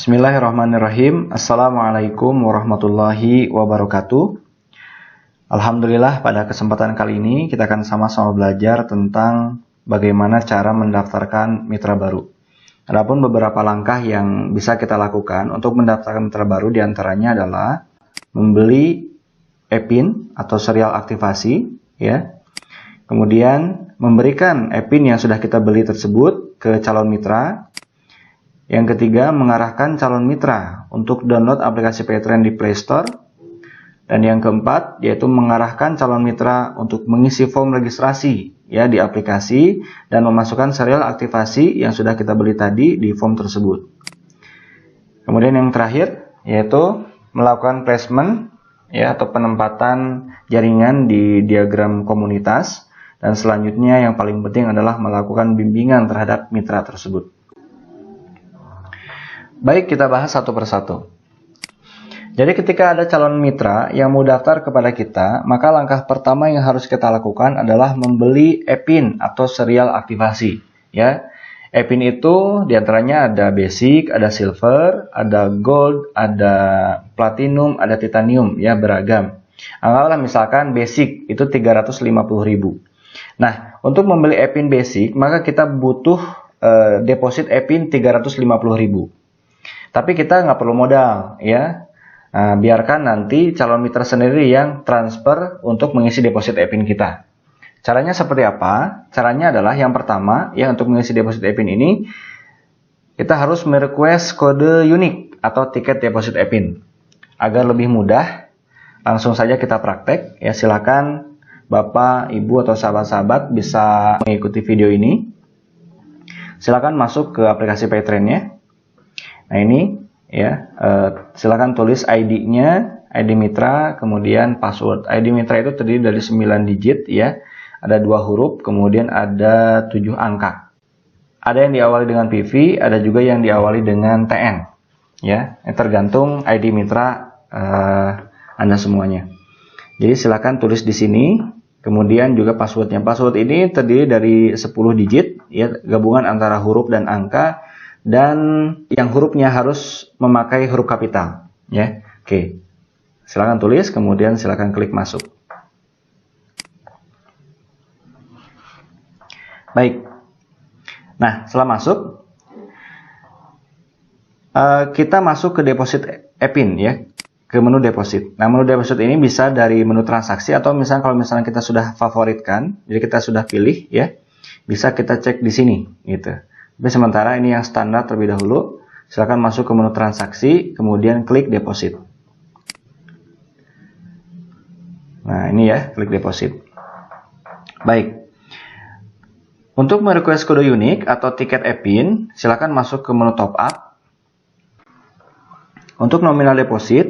Bismillahirrahmanirrahim. Assalamualaikum warahmatullahi wabarakatuh. Alhamdulillah, pada kesempatan kali ini kita akan sama-sama belajar tentang bagaimana cara mendaftarkan mitra baru. Adapun beberapa langkah yang bisa kita lakukan untuk mendaftarkan mitra baru diantaranya adalah membeli e-pin atau serial aktivasi, ya. Kemudian memberikan e-pin yang sudah kita beli tersebut ke calon mitra. Yang ketiga, mengarahkan calon mitra untuk download aplikasi Paytrend di Play Store. Dan yang keempat, yaitu mengarahkan calon mitra untuk mengisi form registrasi ya di aplikasi dan memasukkan serial aktivasi yang sudah kita beli tadi di form tersebut. Kemudian yang terakhir, yaitu melakukan placement ya atau penempatan jaringan di diagram komunitas. Dan selanjutnya yang paling penting adalah melakukan bimbingan terhadap mitra tersebut. Baik, kita bahas satu persatu. Jadi ketika ada calon mitra yang mau daftar kepada kita, maka langkah pertama yang harus kita lakukan adalah membeli e-pin atau serial aktivasi. Ya, e-pin itu diantaranya ada basic, ada silver, ada gold, ada platinum, ada titanium, ya beragam. Anggaplah misalkan basic itu 350.000. Nah, untuk membeli e-pin basic, maka kita butuh deposit e-pin 350.000. Tapi kita nggak perlu modal, ya. Nah, biarkan nanti calon mitra sendiri yang transfer untuk mengisi deposit e-pin kita. Caranya seperti apa? Caranya adalah yang pertama, ya untuk mengisi deposit e-pin ini, kita harus merequest kode unik atau tiket deposit e-pin. Agar lebih mudah, langsung saja kita praktek. Ya, silakan Bapak, Ibu, atau sahabat-sahabat bisa mengikuti video ini. Silakan masuk ke aplikasi Paytrend-nya. Nah ini ya, silakan tulis ID-nya, ID mitra, kemudian password. ID mitra itu terdiri dari 9 digit ya, ada 2 huruf, kemudian ada 7 angka. Ada yang diawali dengan PV, ada juga yang diawali dengan TN. Ya, tergantung ID mitra Anda semuanya. Jadi silakan tulis di sini, kemudian juga passwordnya. Password ini terdiri dari 10 digit, ya, gabungan antara huruf dan angka. Dan yang hurufnya harus memakai huruf kapital, ya. Oke, silakan tulis, kemudian silakan klik masuk. Baik. Nah, setelah masuk, kita masuk ke deposit e-pin, ya, ke menu deposit. Nah, menu deposit ini bisa dari menu transaksi atau misalnya kalau misalnya kita sudah favoritkan, jadi kita sudah pilih, ya, bisa kita cek di sini, gitu. Tapi sementara ini yang standar terlebih dahulu. Silakan masuk ke menu transaksi, kemudian klik deposit. Nah ini ya, klik deposit. Baik. Untuk merequest kode unik atau tiket e-pin, silakan masuk ke menu top up. Untuk nominal deposit,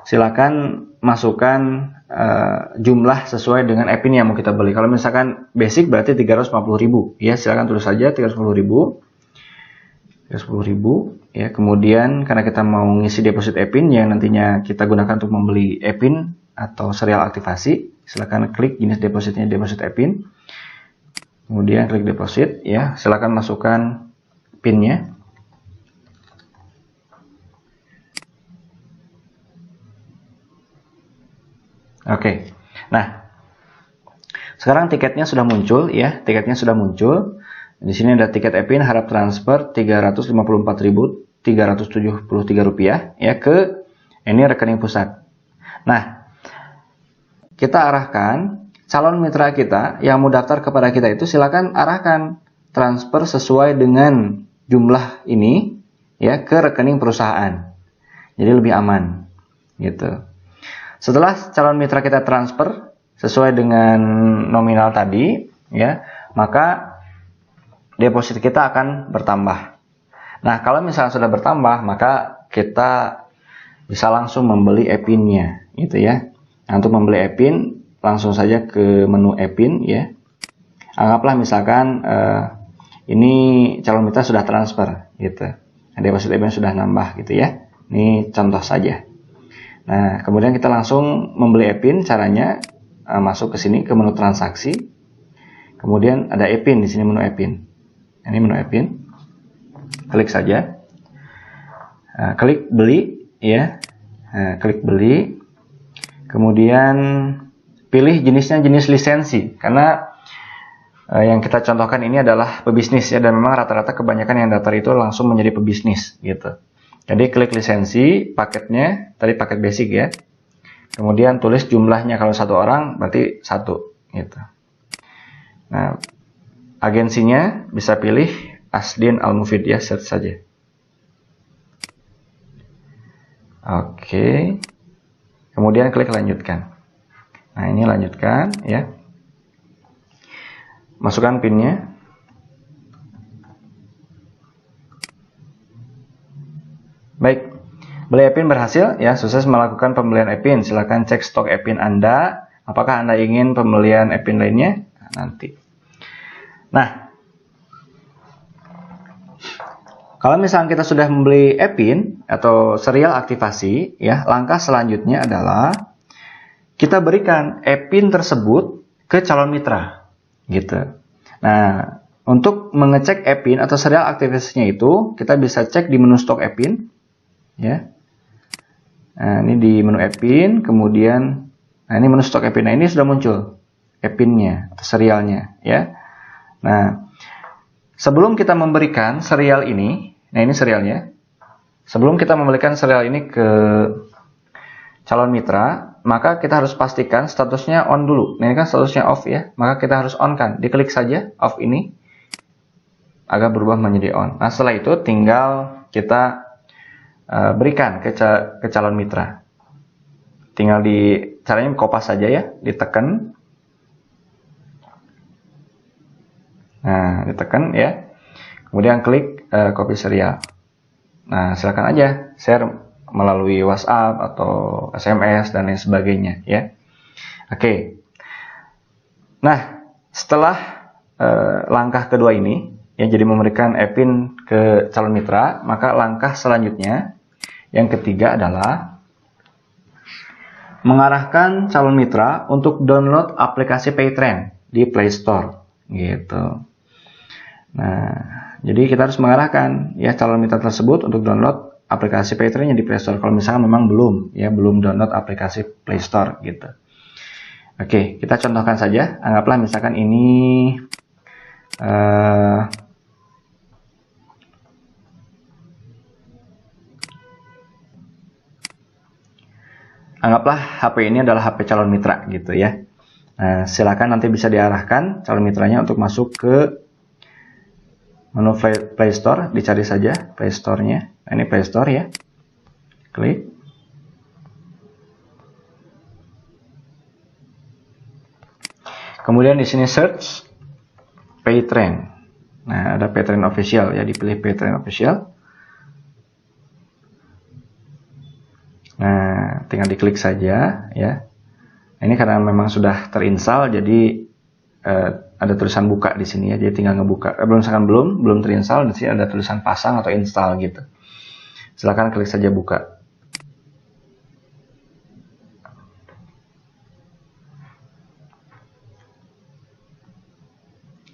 silakan masukkan jumlah sesuai dengan e-pin yang mau kita beli. Kalau misalkan basic berarti 350.000, ya silakan tulis saja 310.000. 310.000, ya. Kemudian karena kita mau ngisi deposit e-pin yang nantinya kita gunakan untuk membeli e-pin atau serial aktivasi, silakan klik jenis depositnya deposit e-pin. Kemudian klik deposit, ya. Silakan masukkan PIN-nya. Oke, nah sekarang tiketnya sudah muncul, ya, tiketnya sudah muncul. Di sini ada tiket e-pin harap transfer 354.373 rupiah, ya, ke ini rekening pusat. Nah, kita arahkan calon mitra kita yang mau daftar kepada kita itu silakan arahkan transfer sesuai dengan jumlah ini, ya, ke rekening perusahaan. Jadi lebih aman, gitu. Setelah calon mitra kita transfer sesuai dengan nominal tadi, ya, maka deposit kita akan bertambah. Nah, kalau misalnya sudah bertambah, maka kita bisa langsung membeli e-pinnya, gitu ya. Nah, untuk membeli e-pin, langsung saja ke menu e-pin, ya. Anggaplah misalkan ini calon mitra sudah transfer, gitu. Nah, deposit e-pin sudah nambah, gitu ya. Ini contoh saja. Nah, kemudian kita langsung membeli e-pin. Caranya masuk ke sini ke menu transaksi. Kemudian ada e-pin di sini, menu e-pin. Ini menu e-pin. Klik saja. klik beli, ya. Klik beli. Kemudian pilih jenisnya jenis lisensi, karena yang kita contohkan ini adalah pebisnis ya, dan memang rata-rata kebanyakan yang daftar itu langsung menjadi pebisnis gitu. Jadi klik lisensi, paketnya, tadi paket basic ya. Kemudian tulis jumlahnya, kalau 1 orang berarti 1 gitu. Nah, agensinya bisa pilih Asdin Al-Mufid ya, search saja. Oke. Kemudian klik lanjutkan. Nah, ini lanjutkan ya. Masukkan PIN-nya. Baik. Beli e-pin berhasil ya, sukses melakukan pembelian e-pin. Silakan cek stok e-pin Anda. Apakah Anda ingin pembelian e-pin lainnya? Nah, nanti. Nah, kalau misalnya kita sudah membeli e-pin atau serial aktivasi, ya, langkah selanjutnya adalah kita berikan e-pin tersebut ke calon mitra, gitu. Nah, untuk mengecek e-pin atau serial aktivasinya itu, kita bisa cek di menu stok e-pin, ya. Nah, ini di menu e-pin, kemudian, nah ini menu stok e-pin. Nah, ini sudah muncul e-pinnya atau serialnya, ya. Nah, sebelum kita memberikan serial ini, nah ini serialnya. Sebelum kita memberikan serial ini ke calon mitra, maka kita harus pastikan statusnya on dulu. Nah, ini kan statusnya off ya, maka kita harus on kan. Diklik saja off ini agar berubah menjadi on. Nah, setelah itu tinggal kita berikan ke calon mitra. Tinggal caranya kopas saja ya, ditekan. Nah, ditekan ya. Kemudian klik copy serial. Nah, silakan aja share melalui WhatsApp atau SMS dan lain sebagainya ya. Oke. Nah, setelah langkah kedua ini ya, jadi memberikan e-pin ke calon mitra, maka langkah selanjutnya yang ketiga adalah mengarahkan calon mitra untuk download aplikasi Paytrend di Play Store gitu. Nah, jadi kita harus mengarahkan ya calon mitra tersebut untuk download aplikasi Paytrend di Play Store. Kalau misalnya memang belum download aplikasi Play Store gitu. Oke, kita contohkan saja. Anggaplah misalkan ini anggaplah HP ini adalah HP calon mitra gitu ya. Nah, silakan nanti bisa diarahkan calon mitranya untuk masuk ke menu Play Store, dicari saja Play Store-nya. Nah, ini Play Store ya. Klik. Kemudian di sini search Paytrend. Nah, ada Paytrend Official ya, dipilih Paytrend Official. Nah, tinggal diklik saja ya. Ini karena memang sudah terinstall, jadi ada tulisan buka di sini ya. Jadi tinggal ngebuka. Misalkan belum terinstall, di sini ada tulisan pasang atau install gitu. Silakan klik saja buka.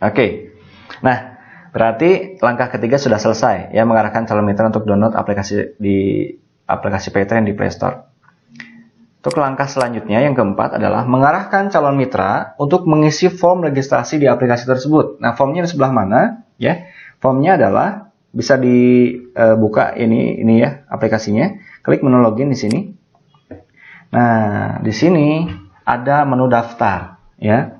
Oke. Nah, berarti langkah ketiga sudah selesai ya, mengarahkan calon mitra untuk download aplikasi Paytrend di Play Store. Untuk langkah selanjutnya yang keempat adalah mengarahkan calon mitra untuk mengisi form registrasi di aplikasi tersebut. Nah, formnya di sebelah mana? Ya, formnya adalah bisa dibuka ini ya aplikasinya. Klik menu login di sini. Nah, di sini ada menu daftar, ya.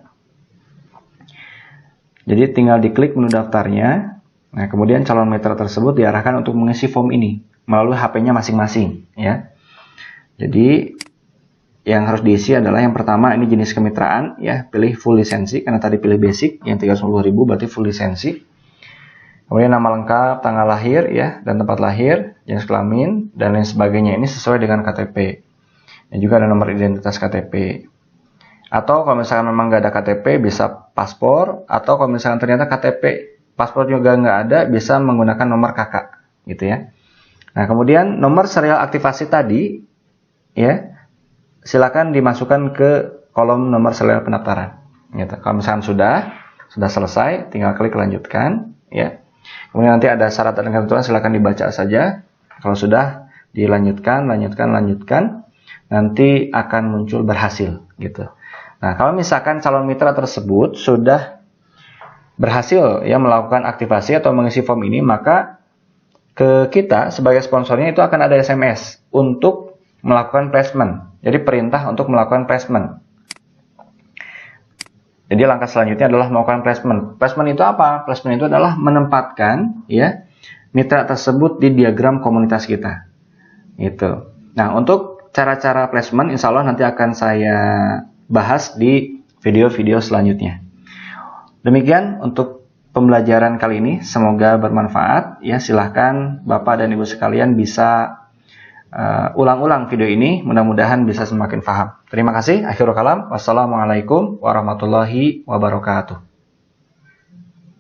Jadi tinggal diklik menu daftarnya. Nah, kemudian calon mitra tersebut diarahkan untuk mengisi form ini melalui HP-nya masing-masing, ya. Jadi yang harus diisi adalah yang pertama ini jenis kemitraan ya, pilih full lisensi karena tadi pilih basic yang 310.000 berarti full lisensi. Kemudian nama lengkap, tanggal lahir ya dan tempat lahir, jenis kelamin dan lain sebagainya, ini sesuai dengan KTP. Dan juga ada nomor identitas KTP. Atau kalau misalkan memang nggak ada KTP bisa paspor, atau kalau misalkan ternyata KTP paspor juga nggak ada bisa menggunakan nomor kakak gitu ya. Nah, kemudian nomor serial aktivasi tadi ya silakan dimasukkan ke kolom nomor serial pendaftaran. Gitu. Kalau misalkan sudah selesai, tinggal klik lanjutkan. Ya. Kemudian nanti ada syarat dan ketentuan, silakan dibaca saja. Kalau sudah, dilanjutkan, lanjutkan, nanti akan muncul berhasil gitu. Nah, kalau misalkan calon mitra tersebut sudah berhasil ya melakukan aktivasi atau mengisi form ini, maka ke kita sebagai sponsornya itu akan ada SMS untuk melakukan placement. Jadi perintah untuk melakukan placement. Jadi langkah selanjutnya adalah melakukan placement. Placement itu apa? Placement itu adalah menempatkan ya mitra tersebut di diagram komunitas kita. Gitu. Nah, untuk cara-cara placement insya Allah nanti akan saya bahas di video-video selanjutnya. Demikian untuk pembelajaran kali ini, semoga bermanfaat ya. Silahkan Bapak dan Ibu sekalian bisa ulang-ulang video ini, mudah-mudahan bisa semakin paham. Terima kasih. Akhirul kalam. Wassalamualaikum warahmatullahi wabarakatuh.